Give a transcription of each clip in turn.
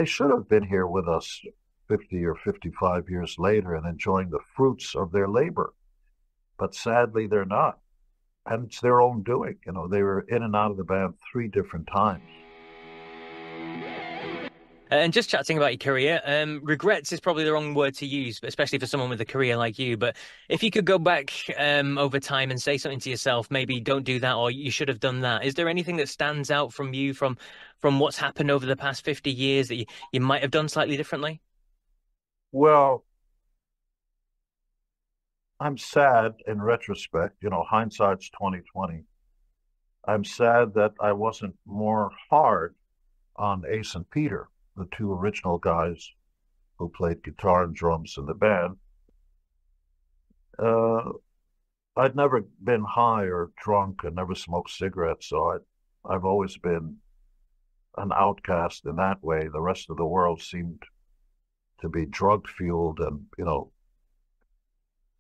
They should have been here with us 50 or 55 years later and enjoying the fruits of their labor. But sadly, they're not. And it's their own doing. You know, they were in and out of the band three different times. And just chatting about your career, regrets is probably the wrong word to use, but especially for someone with a career like you. But if you could go back over time and say something to yourself, maybe don't do that, or you should have done that. Is there anything that stands out from you from what's happened over the past 50 years that you might have done slightly differently? Well, I'm sad in retrospect. You know, hindsight's 2020. I'm sad that I wasn't more hard on Ace and Peter, the two original guys who played guitar and drums in the band. Uh, I'd never been high or drunk and never smoked cigarettes, so I've always been an outcast in that way. The rest of the world seemed to be drug fueled, and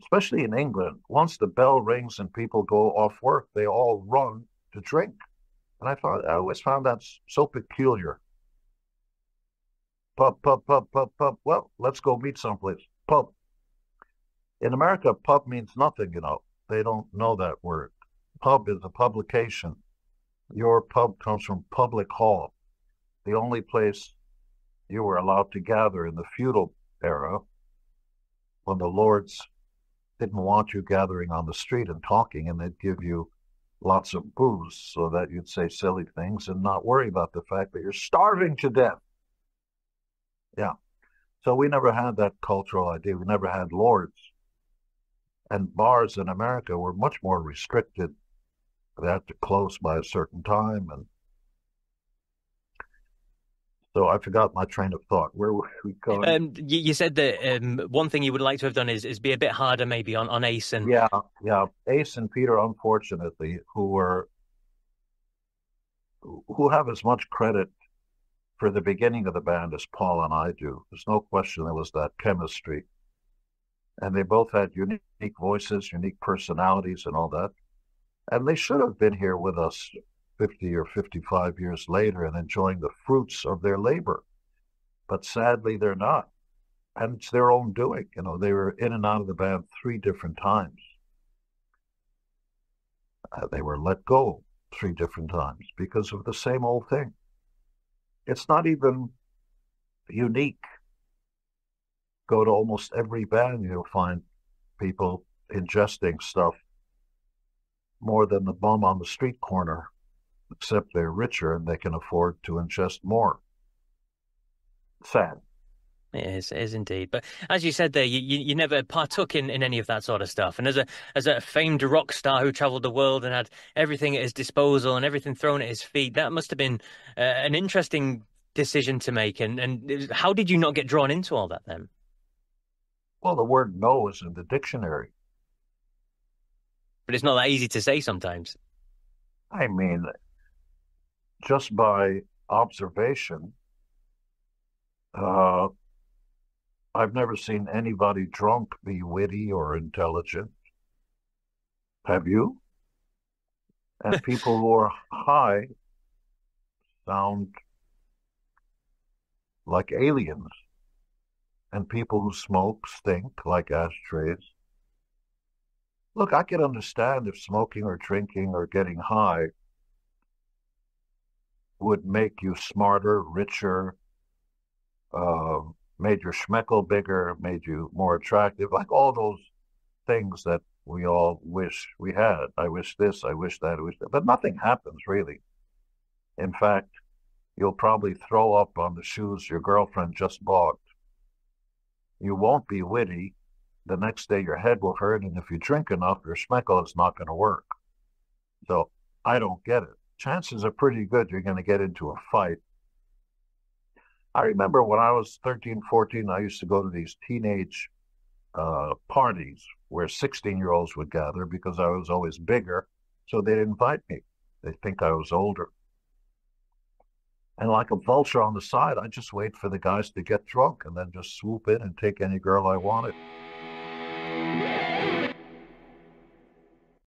especially in England, once the bell rings and people go off work, they all run to drink. And I always found that so peculiar. Pub, pub, pub, pub, pub. Well, let's go meet someplace. Pub. In America, pub means nothing, you know. They don't know that word. Pub is a publication. Your pub comes from public hall, the only place you were allowed to gather in the feudal era when the lords didn't want you gathering on the street and talking, and they'd give you lots of booze so that you'd say silly things and not worry about the fact that you're starving to death. Yeah. So we never had that cultural idea. We never had lords. And bars in America were much more restricted. They had to close by a certain time. And so I forgot my train of thought. Where were we going? You said that one thing you would like to have done is be a bit harder maybe on Ace and Yeah, yeah. Ace and Peter, unfortunately, who have as much credit for the beginning of the band as Paul and I do. There's no question there was that chemistry. And they both had unique voices, unique personalities, and all that. And they should have been here with us 50 or 55 years later and enjoying the fruits of their labor. But sadly, they're not. And it's their own doing. You know, they were in and out of the band three different times. They were let go three different times because of the same old thing. It's not even unique. Go to almost every band, you'll find people ingesting stuff more than the bum on the street corner, except they're richer and they can afford to ingest more. Sad. it is indeed. But as you said there, you never partook in any of that sort of stuff. And as a famed rock star who traveled the world and had everything at his disposal and everything thrown at his feet, that must have been an interesting decision to make. And how did you not get drawn into all that then? Well, the word no is in the dictionary. But it's not that easy to say sometimes. I mean, just by observation, uh, I've never seen anybody drunk be witty or intelligent. Have you? And people who are high sound like aliens, and people who smoke stink like ashtrays. Look, I can understand if smoking or drinking or getting high would make you smarter, richer, uh, made your schmeckle bigger, made you more attractive, like all those things that we all wish we had. I wish this, I wish that, I wish that. But nothing happens really. In fact, you'll probably throw up on the shoes your girlfriend just bought. You won't be witty. The next day your head will hurt, and if you drink enough, your schmeckle is not going to work. So I don't get it. Chances are pretty good you're going to get into a fight. I remember when I was 13, 14, I used to go to these teenage parties where 16-year-olds would gather because I was always bigger. So they'd invite me. They think I was older. And like a vulture on the side, I just wait for the guys to get drunk and then just swoop in and take any girl I wanted.